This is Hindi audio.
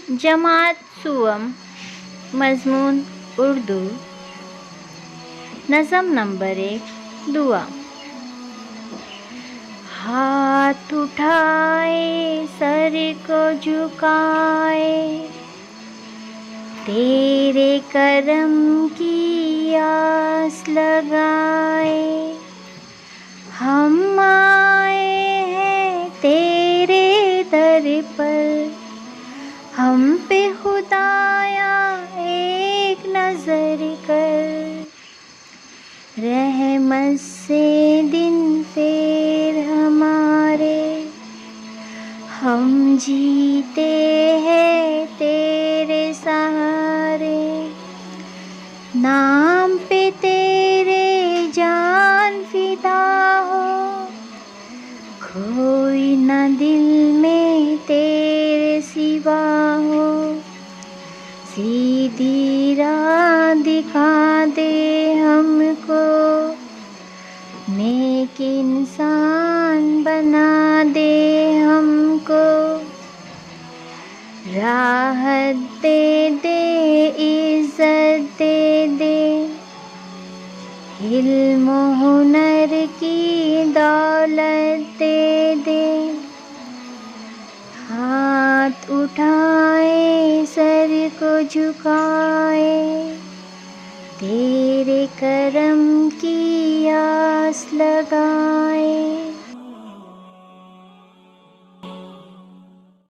जमात सुअम मज़मून उर्दू। नज़म नंबर 1 दुआ। हाथ उठाए सर को झुकाए, तेरे करम की आस लगाए। हम आए हैं तेरे दर पर, हम पे खुदाया एक नज़र कर। रहमत से दिन फेर हमारे, हम जीते हैं तेरे सहारे। नाम पे तेरे जान फिदा हो, कोई न दिल में तेरे सिवा हो। सीधी राह दिखा दे हमको, नेक इंसान बना दे हमको। राहत दे दे, इज़्ज़त दे दे, इल्म हुनर की दौलत दे दे। हाथ उठाए सर को झुकाए, तेरे करम की आस लगाए।